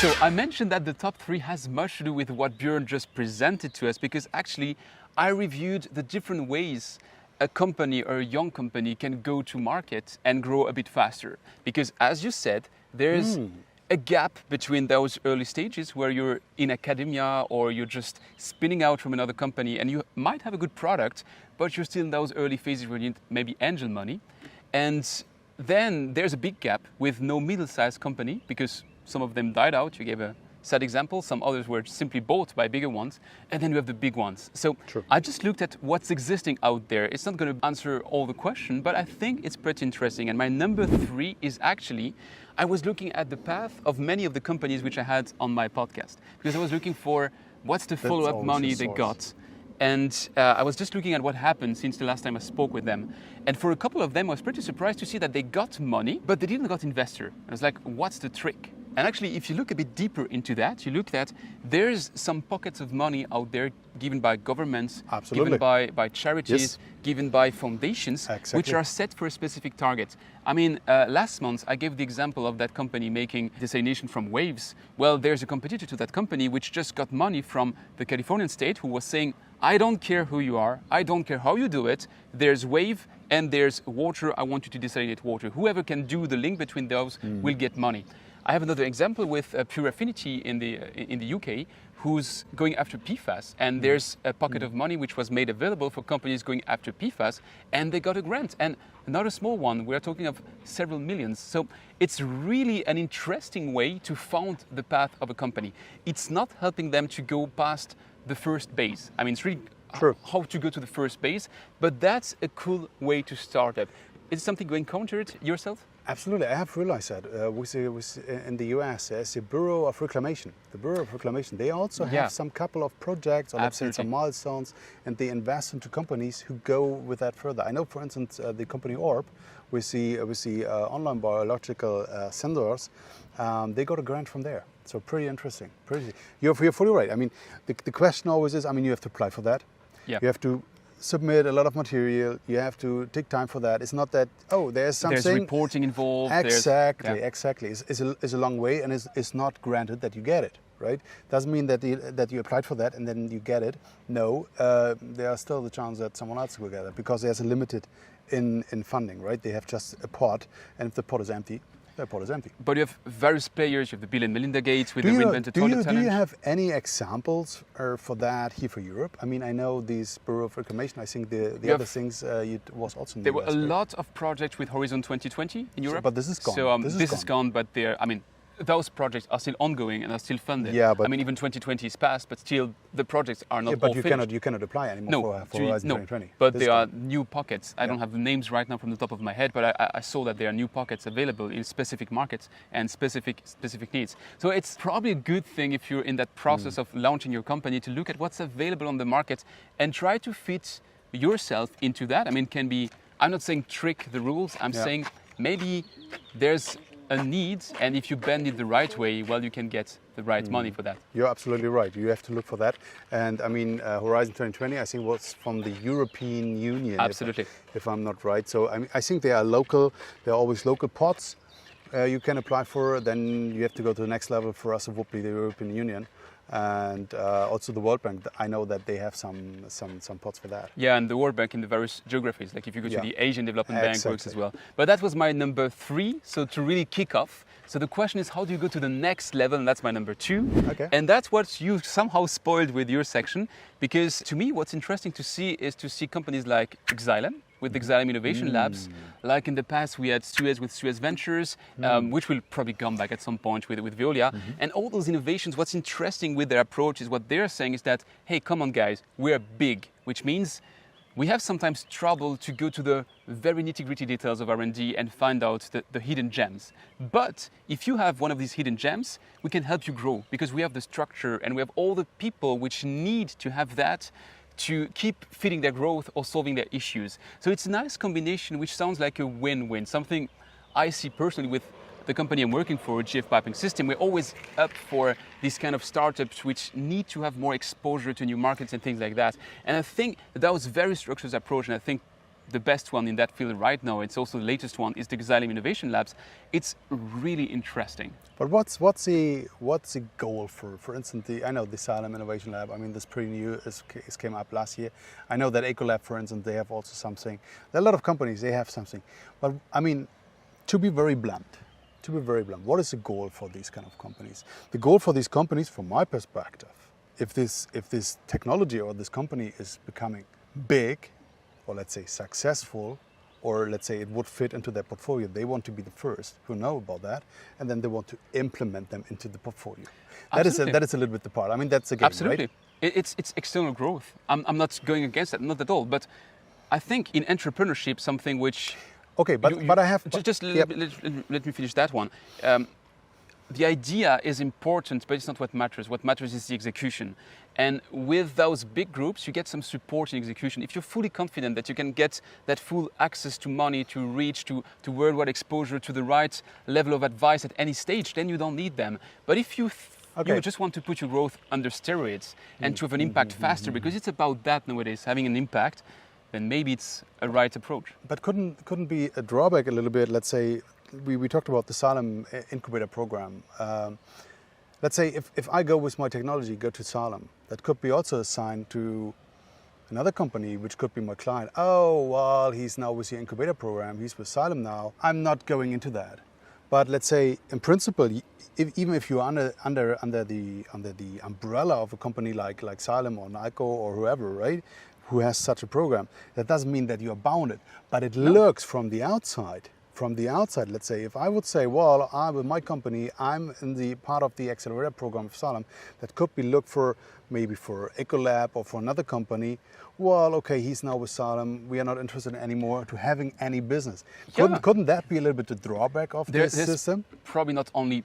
So I mentioned that the top 3 has much to do with what Björn just presented to us, because actually I reviewed the different ways a company or a young company can go to market and grow a bit faster. Because as you said, there's a gap between those early stages where you're in academia or you're just spinning out from another company and you might have a good product, but you're still in those early phases where you need maybe angel money. And then there's a big gap with no middle-sized company, because some of them died out. You gave a sad example. Some others were simply bought by bigger ones. And then you have the big ones. So I just looked at what's existing out there. It's not going to answer all the question, but I think it's pretty interesting. And my number 3 is actually, I was looking at the path of many of the companies which I had on my podcast, because I was looking for what's the follow-up money they got. And I was just looking at what happened since the last time I spoke with them. And for a couple of them, I was pretty surprised to see that they got money, but they didn't got investor. I was like, what's the trick? And actually, if you look a bit deeper into that, you look at there's some pockets of money out there given by governments, given by charities, given by foundations, which are set for a specific target. I mean, last month, I gave the example of that company making desalination from waves. Well, there's a competitor to that company which just got money from the Californian state, who was saying, I don't care who you are, I don't care how you do it, there's wave and there's water, I want you to desalinate water. Whoever can do the link between those will get money. I have another example with Pure Affinity in the UK, who's going after PFAS, and there's a pocket of money which was made available for companies going after PFAS, and they got a grant, and not a small one. We're talking of several millions. So it's really an interesting way to found the path of a company. It's not helping them to go past the first base. I mean, it's really how to go to the first base, but that's a cool way to start up. Is it something you encountered yourself? Absolutely, I have realized that. In the US, there's the Bureau of Reclamation. The Bureau of Reclamation, they also have some couple of projects or let's say some milestones, and they invest into companies who go with that further. I know, for instance, the company Orb, with the online biological sensors, they got a grant from there. So pretty interesting. You're fully right. I mean, the question always is, I mean, you have to apply for that. Yeah. You have to submit a lot of material, you have to take time for that. It's not that, there's something. There's reporting involved. Exactly. It's a long way, and it's not granted that you get it, right? Doesn't mean that you applied for that and then you get it. No, there are still the chance that someone else will get it, because there's a limited in funding, right? They have just a pot, and if the pot is empty, the pot is empty. But you have various players. You have the Bill and Melinda Gates with the Reinvented Toilet Challenge. Do you have any examples for that here for Europe? I mean, I know these Bureau of Reclamation. I think the other things was also in the US. There were a lot of projects with Horizon 2020 in Europe. But this is gone. So this is gone, but those projects are still ongoing and are still funded. Yeah, but even 2020 is past, but still the projects are not all finished. You cannot apply anymore for Horizon 2020. But there are new pockets. I don't have the names right now from the top of my head, but I saw that there are new pockets available in specific markets and specific needs. So it's probably a good thing if you're in that process of launching your company to look at what's available on the market and try to fit yourself into that. I mean, I'm not saying trick the rules. I'm saying maybe there's a need, and if you bend it the right way, well, you can get the right money for that. You're absolutely right. You have to look for that. And I mean, Horizon 2020, I think, was from the European Union. Absolutely. If I'm not right. So I think they are local. There are always local pots you can apply for. Then you have to go to the next level. For us, it would be the European Union. And also the World Bank, I know that they have some pots for that. Yeah, and the World Bank in the various geographies, like if you go to the Asian Development Bank, works as well. But that was my number 3, so to really kick off. So the question is, how do you go to the next level? And that's my number 2. Okay. And that's what you somehow spoiled with your section, because to me, what's interesting to see is to see companies like Xylem, with the Xylem Innovation Labs. Like in the past, we had Suez with Suez Ventures, which will probably come back at some point with Veolia. And all those innovations, what's interesting with their approach is what they're saying is that, hey, come on guys, we're big, which means we have sometimes trouble to go to the very nitty-gritty details of R&D and find out the hidden gems. But if you have one of these hidden gems, we can help you grow, because we have the structure and we have all the people which need to have that to keep feeding their growth or solving their issues. So it's a nice combination which sounds like a win-win, something I see personally with the company I'm working for, GF Piping System. We're always up for these kind of startups which need to have more exposure to new markets and things like that. And I think that was very structured approach, and I think the best one in that field right now, it's also the latest one, is the Xylem Innovation Labs. It's really interesting. But what's the goal for instance, I know the Xylem Innovation Lab, I mean, this pretty new, it came up last year. I know that Ecolab, for instance, they have also something. There are a lot of companies, they have something. But I mean, to be very blunt, what is the goal for these kind of companies? The goal for these companies, from my perspective, if this technology or this company is becoming big, or let's say successful, or let's say it would fit into their portfolio, they want to be the first who know about that, and then they want to implement them into the portfolio. That is a little bit the part. I mean, that's a game, absolutely. Right? It's external growth. I'm not going against that, not at all. But I think in entrepreneurship, something which... Okay, but I have... Just let me finish that one. The idea is important, but it's not what matters. What matters is the execution. And with those big groups, you get some support in execution. If you're fully confident that you can get that full access to money, to reach, to worldwide exposure, to the right level of advice at any stage, then you don't need them. But if you just want to put your growth under steroids and to have an impact faster, because it's about that nowadays, having an impact, then maybe it's a right approach. But couldn't be a drawback a little bit? Let's say we talked about the Xylem incubator program. Let's say if I go with my technology, go to Xylem, that could be also assigned to another company, which could be my client. Oh, well, he's now with the incubator program. He's with Xylem now. I'm not going into that. But let's say, in principle, even if you're under the umbrella of a company like Xylem or Nyco or whoever, right, who has such a program, that doesn't mean that you're bounded. But it looks from the outside. From the outside, let's say, if I would say, well, with my company, I'm in the part of the accelerator program of Xylem, that could be looked for maybe for Ecolab or for another company. Well, okay, he's now with Xylem. We are not interested anymore to having any business. Couldn't that be a little bit the drawback of this system? Probably not only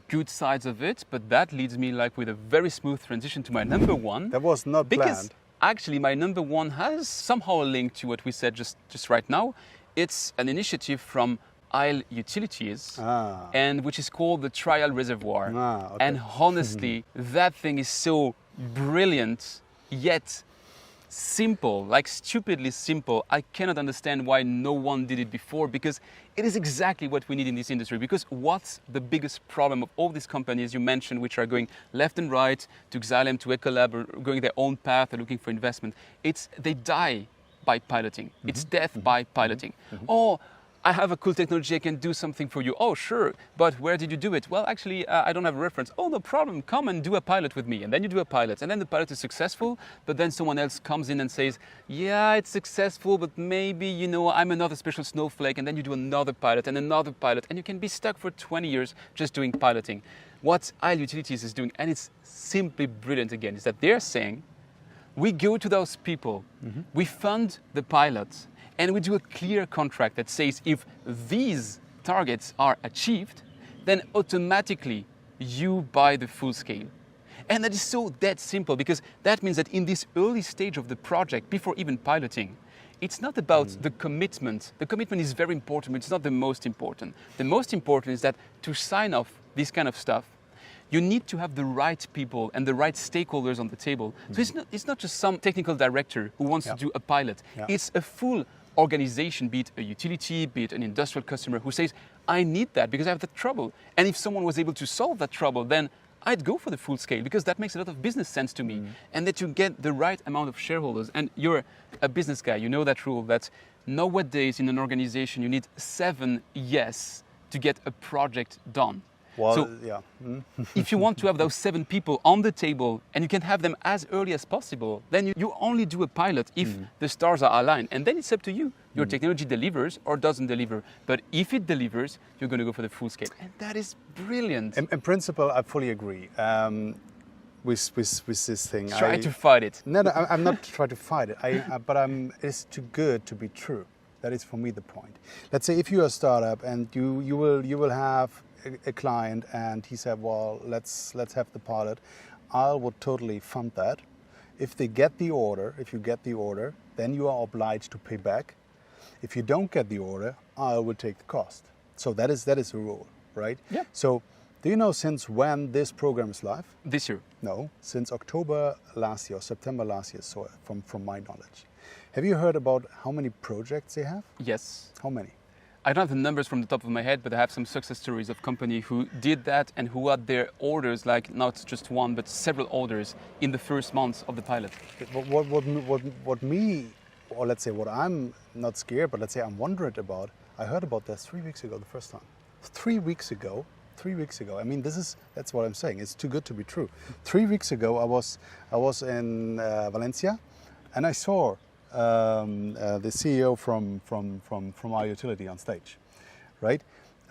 good sides of it, but that leads me like with a very smooth transition to my number one. That was not planned. Actually, my number one has somehow a link to what we said just right now. It's an initiative from Isle Utilities, and which is called the Trial Reservoir. Okay. And honestly, that thing is so brilliant, yet simple, like stupidly simple. I cannot understand why no one did it before, because it is exactly what we need in this industry. Because what's the biggest problem of all these companies you mentioned, which are going left and right, to Xylem, to Ecolab, or going their own path, or looking for investment? They die by piloting. It's death by piloting. Oh, I have a cool technology, I can do something for you. Oh, sure, but where did you do it? Well, actually, I don't have a reference. Oh, no problem, come and do a pilot with me. And then you do a pilot, and then the pilot is successful, but then someone else comes in and says, yeah, it's successful, but maybe, you know, I'm another special snowflake, and then you do another pilot, and you can be stuck for 20 years just doing piloting. What Isle Utilities is doing, and it's simply brilliant again, is that they're saying, we go to those people, we fund the pilots, and we do a clear contract that says if these targets are achieved, then automatically you buy the full scale. And that is so that simple, because that means that in this early stage of the project, before even piloting, it's not about the commitment. The commitment is very important, but it's not the most important. The most important is that to sign off this kind of stuff, you need to have the right people and the right stakeholders on the table. So it's not just some technical director who wants to do a pilot. It's a full organization, be it a utility, be it an industrial customer, who says, I need that because I have that trouble. And if someone was able to solve that trouble, then I'd go for the full scale, because that makes a lot of business sense to me. And that you get the right amount of shareholders. And you're a business guy, you know that rule, that nowadays in an organization you need 7 yes to get a project done. Well, so if you want to have those 7 people on the table and you can have them as early as possible, then you only do a pilot if the stars are aligned. And then it's up to you. Your technology delivers or doesn't deliver. But if it delivers, you're going to go for the full scale. And that is brilliant. In principle, I fully agree with this thing. Try to fight it. No, I'm not trying to fight it. But it's too good to be true. That is for me the point. Let's say if you're a startup and you will have a client and he said, well, let's have the pilot. I would totally fund that. If you get the order, then you are obliged to pay back. If you don't get the order, I will take the cost. So that is the rule, right? Yeah. So do you know since when this program is live? This year. No, since October last year, or September last year, so from my knowledge. Have you heard about how many projects they have? Yes. How many? I don't have the numbers from the top of my head, but I have some success stories of companies who did that and who had their orders, like not just one, but several orders in the first months of the pilot. What me, or let's say what I'm not scared, but let's say I'm wondering about, I heard about that 3 weeks ago the first time. 3 weeks ago. I mean, that's what I'm saying. It's too good to be true. 3 weeks ago, I was in Valencia, and I saw the CEO from our utility on stage, right?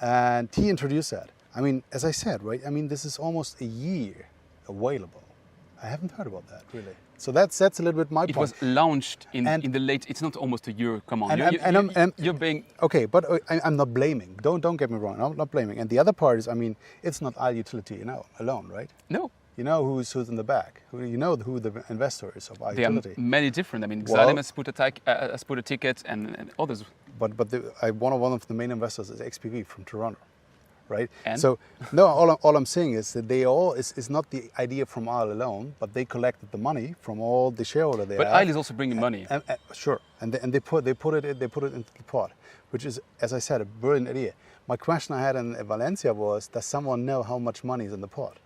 And he introduced that. I mean, as I said, right? I mean, this is almost a year available. I haven't heard about that really. So that's a little bit my point. It was launched in the late. It's not almost a year. Come on, you're being okay. But I'm not blaming. Don't get me wrong. I'm not blaming. And the other part is, I mean, it's not our utility, alone, right? No. You know who's in the back. You know who the investor is of our utility. There are many different. I mean, Xylem has put a ticket, and others. But one of the main investors is XPV from Toronto, right? And? So no, all I'm saying is that it's not the idea from IL alone, but they collected the money from all the shareholders there. But IL is also bringing money. Sure, and they put it into the pot, which is, as I said, a brilliant idea. My question I had in Valencia was, does someone know how much money is in the pot?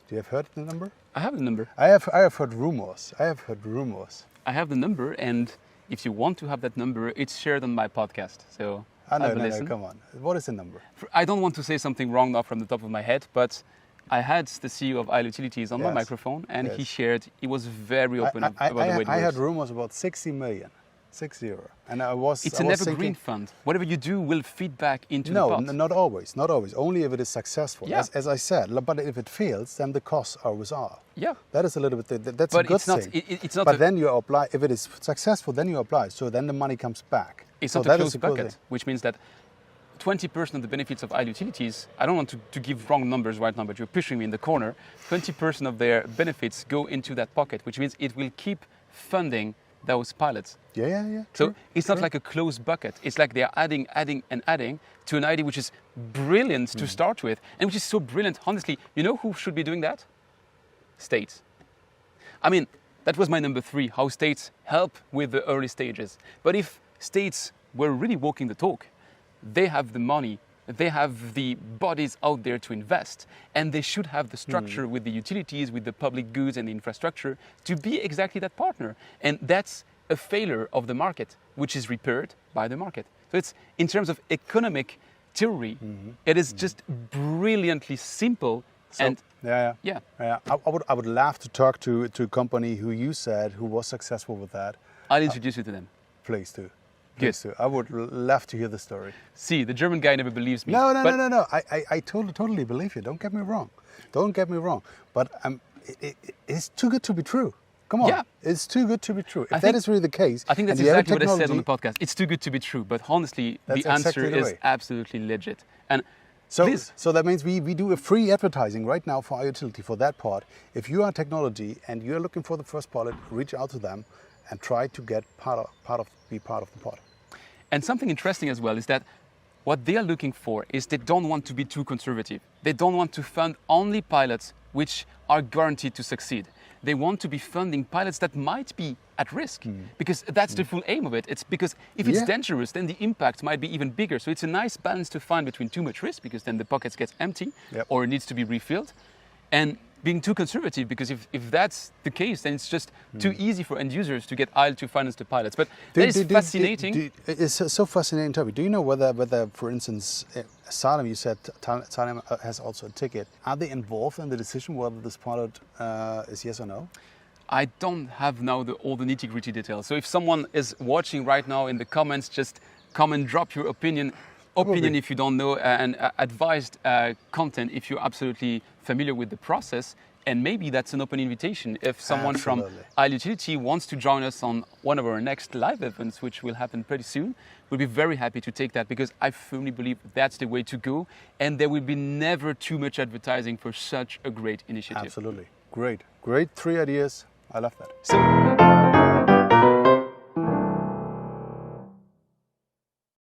Do you have heard the number? I have the number. I have heard rumors. I have the number, and if you want to have that number, it's shared on my podcast. So no, come on. What is the number? I don't want to say something wrong now from the top of my head, but I had the CEO of IL Utilities on my microphone, and he shared. He was very open about the way it works. I had rumors about 60 million. 60. And it's an evergreen fund. Whatever you do will feed back into the pot. No, not always. Only if it is successful. Yeah. As I said, but if it fails, then the costs always are. Yeah. That is a little bit, that's a good thing. It's not but then you apply, if it is successful, then you apply. So then the money comes back. It's not a closed bucket, which means that 20% of the benefits of IL Utilities, I don't want to give wrong numbers right now, but you're pushing me in the corner. 20% of their benefits go into that pocket, which means it will keep funding those pilots. Yeah. So it's not like a closed bucket. It's like they're adding to an idea which is brilliant to start with, and which is so brilliant. Honestly, you know who should be doing that? States. I mean, that was my number 3, how states help with the early stages. But if states were really walking the talk, they have the money, they have the bodies out there to invest, and they should have the structure with the utilities, with the public goods and the infrastructure to be exactly that partner. And that's a failure of the market, which is repaired by the market. So it's, in terms of economic theory, it is just brilliantly simple. So, and yeah. I would love to talk to a company who you said who was successful with that. I'll introduce you to them. Please do. I would love to hear the story. See, the German guy never believes me. No. I totally believe you. Don't get me wrong. But it's too good to be true. Come on. Yeah. It's too good to be true. If that is really the case. I think that's exactly what I said on the podcast. It's too good to be true. But honestly, the answer is absolutely legit. And so that means we do a free advertising right now for our utility for that part. If you are technology and you're looking for the first pilot, reach out to them and try to get be part of the pot. And something interesting as well is that what they are looking for is they don't want to be too conservative. They don't want to fund only pilots which are guaranteed to succeed. They want to be funding pilots that might be at risk, because that's the full aim of it. It's because if it's dangerous, then the impact might be even bigger. So it's a nice balance to find between too much risk, because then the pockets get empty or it needs to be refilled, and being too conservative, because if that's the case, then it's just too easy for end users to get IL to finance the pilots. But that is fascinating. It's so fascinating topic. Do you know whether for instance, Salem, you said Salem has also a ticket. Are they involved in the decision whether this pilot is yes or no? I don't have now all the nitty-gritty details. So if someone is watching right now in the comments, just come and drop your opinion if you don't know, and advised content if you're absolutely familiar with the process. And maybe that's an open invitation. If someone from IL Utility wants to join us on one of our next live events, which will happen pretty soon, we'll be very happy to take that, because I firmly believe that's the way to go. And there will be never too much advertising for such a great initiative. Absolutely. Great 3 ideas. I love that. So